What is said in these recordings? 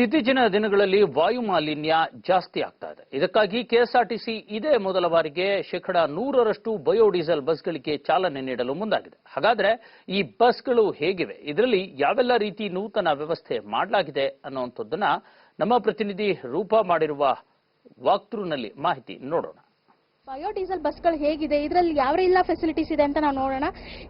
ಇತ್ತೀಚಿನ ದಿನಗಳಲ್ಲಿ ವಾಯು ಮಾಲಿನ್ಯ ಜಾಸ್ತಿ ಆಗ್ತಾ ಇದೆ. ಇದಕ್ಕಾಗಿ ಕೆಎಸ್ಆರ್ಟಿಸಿ ಇದೇ ಮೊದಲ ಬಾರಿಗೆ 100% ಬಯೋಡೀಸೆಲ್ ಬಸ್ಗಳಿಗೆ ಚಾಲನೆ ನೀಡಲು ಮುಂದಾಗಿದೆ. ಹಾಗಾದ್ರೆ ಈ ಬಸ್ಗಳು ಹೇಗಿವೆ, ಇದರಲ್ಲಿ ಯಾವೆಲ್ಲ ರೀತಿ ನೂತನ ವ್ಯವಸ್ಥೆ ಮಾಡಲಾಗಿದೆ ಅನ್ನುವಂಥದ್ದನ್ನ ನಮ್ಮ ಪ್ರತಿನಿಧಿ ರೂಪಾ ಮಾಡಿರುವ ವಾಕ್ಥ್ರೂನಲ್ಲಿ ಮಾಹಿತಿ ನೋಡೋಣ. ಬಯೋಡೀಸೆಲ್ ಬಸ್ಗಳು ಹೇಗಿದೆ, ಇದರಲ್ಲಿ ಯಾವೆಲ್ಲ ಫೆಸಿಲಿಟೀಸ್ ಇದೆ ಅಂತ ನಾವು ನೋಡೋಣ.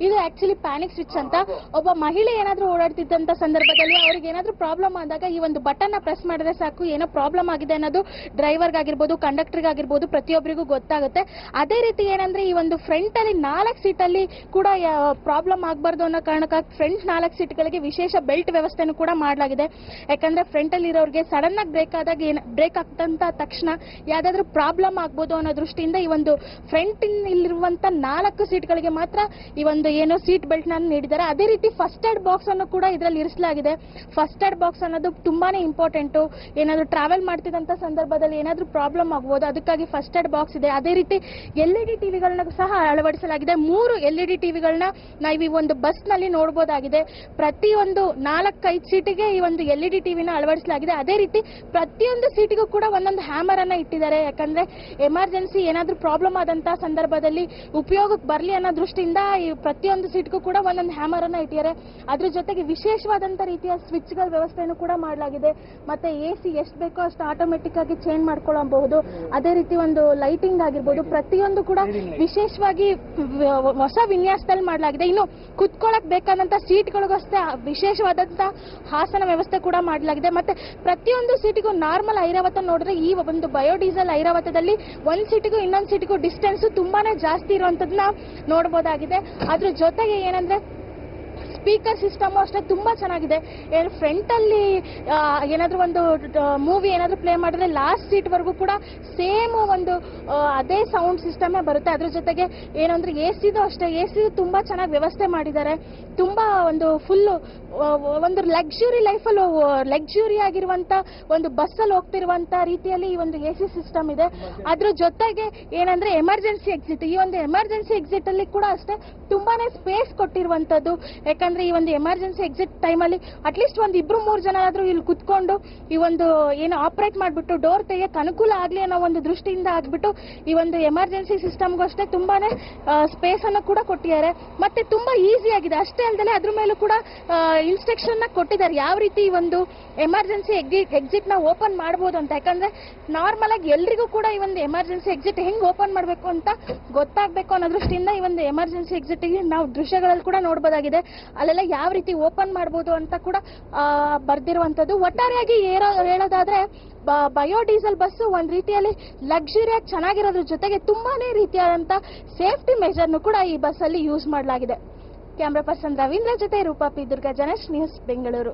ಇದು ಆಕ್ಚುಲಿ ಪ್ಯಾನಿಕ್ ಸ್ವಿಚ್ ಅಂತ. ಒಬ್ಬ ಮಹಿಳೆ ಏನಾದರೂ ಓಡಾಡ್ತಿದ್ದಂತ ಸಂದರ್ಭದಲ್ಲಿ ಅವ್ರಿಗೆ ಏನಾದರೂ ಪ್ರಾಬ್ಲಮ್ ಆದಾಗ ಈ ಒಂದು ಬಟನ್ ಪ್ರೆಸ್ ಮಾಡಿದ್ರೆ ಸಾಕು, ಏನೋ ಪ್ರಾಬ್ಲಮ್ ಆಗಿದೆ ಅನ್ನೋದು ಡ್ರೈವರ್ಗಾಗಿರ್ಬೋದು, ಕಂಡಕ್ಟರ್ಗಾಗಿರ್ಬೋದು, ಪ್ರತಿಯೊಬ್ಬರಿಗೂ ಗೊತ್ತಾಗುತ್ತೆ. ಅದೇ ರೀತಿ ಏನಂದ್ರೆ ಈ ಒಂದು ಫ್ರಂಟ್ ಅಲ್ಲಿ 4 ಸೀಟಲ್ಲಿ ಕೂಡ ಪ್ರಾಬ್ಲಮ್ ಆಗಬಾರ್ದು ಅನ್ನೋ ಕಾರಣಕ್ಕಾಗಿ ಫ್ರಂಟ್ 4 ಸೀಟ್ಗಳಿಗೆ ವಿಶೇಷ ಬೆಲ್ಟ್ ವ್ಯವಸ್ಥೆನೂ ಕೂಡ ಮಾಡಲಾಗಿದೆ. ಯಾಕಂದ್ರೆ ಫ್ರಂಟ್ ಅಲ್ಲಿ ಇರೋರಿಗೆ ಸಡನ್ ಆಗಿ ಬ್ರೇಕ್ ಆಗ್ತಂತ ತಕ್ಷಣ ಯಾವ್ದಾದ್ರು ಪ್ರಾಬ್ಲಮ್ ಆಗ್ಬೋದು ಅನ್ನೋ ದೃಷ್ಟಿಯಿಂದ ಈ ಒಂದು ಫ್ರಂಟ್ ಇಲ್ಲಿರುವಂತ 4 ಸೀಟ್ಗಳಿಗೆ ಮಾತ್ರ ಈ ಒಂದು ಏನೋ ಸೀಟ್ ಬೆಲ್ಟ್ ನ ನೀಡಿದ್ದಾರೆ. ಅದೇ ರೀತಿ ಫಸ್ಟ್ ಏಡ್ ಬಾಕ್ಸ್ ಅನ್ನು ಕೂಡ ಇದರಲ್ಲಿ ಇರಿಸಲಾಗಿದೆ. ಫಸ್ಟ್ ಏಡ್ ಬಾಕ್ಸ್ ಅನ್ನೋದು ತುಂಬಾನೇ ಇಂಪಾರ್ಟೆಂಟ್. ಏನಾದ್ರು ಟ್ರಾವೆಲ್ ಮಾಡ್ತಿದ್ದಂತ ಸಂದರ್ಭದಲ್ಲಿ ಏನಾದ್ರೂ ಪ್ರಾಬ್ಲಮ್ ಆಗಬಹುದು, ಅದಕ್ಕಾಗಿ ಫಸ್ಟ್ ಏಡ್ ಬಾಕ್ಸ್ ಇದೆ. ಅದೇ ರೀತಿ ಎಲ್ಇಡಿ ಟಿವಿಗಳನ್ನ ಸಹ ಅಳವಡಿಸಲಾಗಿದೆ. 3 ಎಲ್ಇಡಿ ಟಿವಿಗಳನ್ನ ನಾವು ಈ ಒಂದು ಬಸ್ ನಲ್ಲಿ ನೋಡಬಹುದಾಗಿದೆ. ಪ್ರತಿಯೊಂದು 4-5 ಸೀಟಿಗೆ ಈ ಒಂದು ಎಲ್ಇಡಿ ಟಿವಿನ ಅಳವಡಿಸಲಾಗಿದೆ. ಅದೇ ರೀತಿ ಪ್ರತಿಯೊಂದು ಸೀಟಿಗೂ ಕೂಡ ಒಂದೊಂದು ಹ್ಯಾಮರ್ ಅನ್ನ ಇಟ್ಟಿದ್ದಾರೆ. ಯಾಕಂದ್ರೆ ಎಮರ್ಜೆನ್ಸಿ ಏನಾದ್ರೂ ಪ್ರಾಬ್ಲಮ್ ಆದಂತಹ ಸಂದರ್ಭದಲ್ಲಿ ಉಪಯೋಗಕ್ಕೆ ಬರಲಿ ಅನ್ನೋ ದೃಷ್ಟಿಯಿಂದ ಈ ಪ್ರತಿಯೊಂದು ಸೀಟ್ಗೂ ಕೂಡ ಒಂದೊಂದು ಹ್ಯಾಮರ್ ಅನ್ನ ಇಟ್ಟಿದ್ದಾರೆ. ಅದ್ರ ಜೊತೆಗೆ ವಿಶೇಷವಾದಂತ ರೀತಿಯ ಸ್ವಿಚ್ ಗಳ ವ್ಯವಸ್ಥೆಯನ್ನು ಕೂಡ ಮಾಡಲಾಗಿದೆ. ಮತ್ತೆ ಎಸಿ ಎಷ್ಟು ಬೇಕೋ ಅಷ್ಟು ಆಟೋಮೆಟಿಕ್ ಆಗಿ ಚೇಂಜ್ ಮಾಡ್ಕೊಳ್ಳಬಹುದು. ಅದೇ ರೀತಿ ಒಂದು ಲೈಟಿಂಗ್ ಆಗಿರ್ಬೋದು, ಪ್ರತಿಯೊಂದು ಕೂಡ ವಿಶೇಷವಾಗಿ ಹೊಸ ವಿನ್ಯಾಸದಲ್ಲಿ ಮಾಡಲಾಗಿದೆ. ಇನ್ನು ಕುತ್ಕೊಳ್ಳಕ್ ಬೇಕಾದಂತ ಸೀಟ್ಗಳಿಗೂ ಅಷ್ಟೇ ವಿಶೇಷವಾದಂತ ಹಾಸನ ವ್ಯವಸ್ಥೆ ಕೂಡ ಮಾಡಲಾಗಿದೆ. ಮತ್ತೆ ಪ್ರತಿಯೊಂದು ಸೀಟಿಗೂ ನಾರ್ಮಲ್ ಐರಾವತ ನೋಡಿದ್ರೆ ಈ ಒಂದು ಬಯೋಡೀಸೆಲ್ ಐರಾವತದಲ್ಲಿ ಒಂದ್ ಸೀಟಿಗೂ ಇನ್ನೊಂದು ಸೀಟಿಗೂ ಡಿಸ್ಟೆನ್ಸ್ ತುಂಬಾನೇ ಜಾಸ್ತಿ ಇರುವಂತದನ್ನ ನೋಡಬಹುದಾಗಿದೆ. ಅದ್ರ ಜೊತೆಗೆ ಏನಂದ್ರೆ ಸ್ಪೀಕರ್ ಸಿಸ್ಟಮ್ ಅಷ್ಟೇ ತುಂಬಾ ಚೆನ್ನಾಗಿದೆ. ಫ್ರಂಟ್ ಅಲ್ಲಿ ಏನಾದ್ರೂ ಒಂದು ಮೂವಿ ಏನಾದ್ರೂ ಪ್ಲೇ ಮಾಡಿದ್ರೆ ಲಾಸ್ಟ್ ಸೀಟ್ ವರೆಗೂ ಕೂಡ ಸೇಮ್ ಒಂದು ಅದೇ ಸೌಂಡ್ ಸಿಸ್ಟಮೇ ಬರುತ್ತೆ. ಅದ್ರ ಜೊತೆಗೆ ಏನಂದ್ರೆ ಎಸಿದು ಅಷ್ಟೇ, ಎಸಿದು ತುಂಬಾ ಚೆನ್ನಾಗಿ ವ್ಯವಸ್ಥೆ ಮಾಡಿದ್ದಾರೆ. ತುಂಬಾ ಒಂದು ಫುಲ್ ಒಂದು ಲಕ್ಸುರಿ ಲೈಫಲ್ಲಿ ಲಕ್ಸುರಿ ಆಗಿರುವಂತ ಒಂದು ಬಸ್ ಅಲ್ಲಿ ಹೋಗ್ತಿರುವಂತ ರೀತಿಯಲ್ಲಿ ಈ ಒಂದು ಎಸಿ ಸಿಸ್ಟಮ್ ಇದೆ. ಅದ್ರ ಜೊತೆಗೆ ಏನಂದ್ರೆ ಎಮರ್ಜೆನ್ಸಿ ಎಕ್ಸಿಟ್, ಈ ಒಂದು ಎಮರ್ಜೆನ್ಸಿ ಎಕ್ಸಿಟ್ ಅಲ್ಲಿ ಕೂಡ ಅಷ್ಟೇ ತುಂಬಾನೇ ಸ್ಪೇಸ್ ಕೊಟ್ಟಿರುವಂತದ್ದು. ಯಾಕಂದ್ರೆ ಈ ಒಂದು ಎಮರ್ಜೆನ್ಸಿ ಎಕ್ಸಿಟ್ ಟೈಮಲ್ಲಿ ಅಟ್ಲೀಸ್ಟ್ ಒಂದು 2-3 ಜನ ಆದ್ರೂ ಇಲ್ಲಿ ಕುತ್ಕೊಂಡು ಈ ಒಂದು ಏನು ಆಪರೇಟ್ ಮಾಡ್ಬಿಟ್ಟು ಡೋರ್ ತೆಗೆಯಕ್ಕೆ ಅನುಕೂಲ ಆಗ್ಲಿ ಅನ್ನೋ ಒಂದು ದೃಷ್ಟಿಯಿಂದ ಆಗ್ಬಿಟ್ಟು ಈ ಒಂದು ಎಮರ್ಜೆನ್ಸಿ ಸಿಸ್ಟಮ್ಗೂ ಅಷ್ಟೇ ತುಂಬಾನೇ ಸ್ಪೇಸ್ ಅನ್ನು ಕೂಡ ಕೊಟ್ಟಿದ್ದಾರೆ. ಮತ್ತೆ ತುಂಬಾ ಈಸಿ ಆಗಿದೆ. ಅಷ್ಟೇ ಅಲ್ಲದೆ ಅದ್ರ ಮೇಲೂ ಕೂಡ ಇನ್ಸ್ಟ್ರಕ್ಷನ್ ನ ಕೊಟ್ಟಿದ್ದಾರೆ, ಯಾವ ರೀತಿ ಈ ಒಂದು ಎಮರ್ಜೆನ್ಸಿ ಎಕ್ಸಿಟ್ ನ ಓಪನ್ ಮಾಡಬಹುದು ಅಂತ. ಯಾಕಂದ್ರೆ ನಾರ್ಮಲ್ ಆಗಿ ಎಲ್ರಿಗೂ ಕೂಡ ಈ ಒಂದು ಎಮರ್ಜೆನ್ಸಿ ಎಕ್ಸಿಟ್ ಹೆಂಗ್ ಓಪನ್ ಮಾಡಬೇಕು ಅಂತ ಗೊತ್ತಾಗಬೇಕು ಅನ್ನೋ ದೃಷ್ಟಿಯಿಂದ ಈ ಒಂದು ಎಮರ್ಜೆನ್ಸಿ ಎಕ್ಸಿಟ್ ಗೆ ನಾವು ದೃಶ್ಯಗಳಲ್ಲಿ ಕೂಡ ನೋಡಬಹುದಾಗಿದೆ. ಅಲ್ಲೆಲ್ಲ ಯಾವ ರೀತಿ ಓಪನ್ ಮಾಡಬಹುದು ಅಂತ ಕೂಡ ಬರ್ದಿರುವಂತದ್ದು. ಒಟ್ಟಾರೆಯಾಗಿ ಹೇಳೋದಾದ್ರೆ ಬಯೋಡೀಸೆಲ್ ಬಸ್ ಒಂದ್ ರೀತಿಯಲ್ಲಿ ಲಕ್ಸುರಿಯಾಗಿ ಚೆನ್ನಾಗಿರೋದ್ರ ಜೊತೆಗೆ ತುಂಬಾನೇ ರೀತಿಯಾದಂತ ಸೇಫ್ಟಿ ಮೆಜರ್ನು ಕೂಡ ಈ ಬಸ್ ಅಲ್ಲಿ ಯೂಸ್ ಮಾಡಲಾಗಿದೆ. ಕ್ಯಾಮ್ರಾ ಪರ್ಸನ್ ರವೀಂದ್ರ ಜೊತೆ ರೂಪಾ ಪಿ. ದುರ್ಗಾ, ಜನಶ್ ನ್ಯೂಸ್, ಬೆಂಗಳೂರು.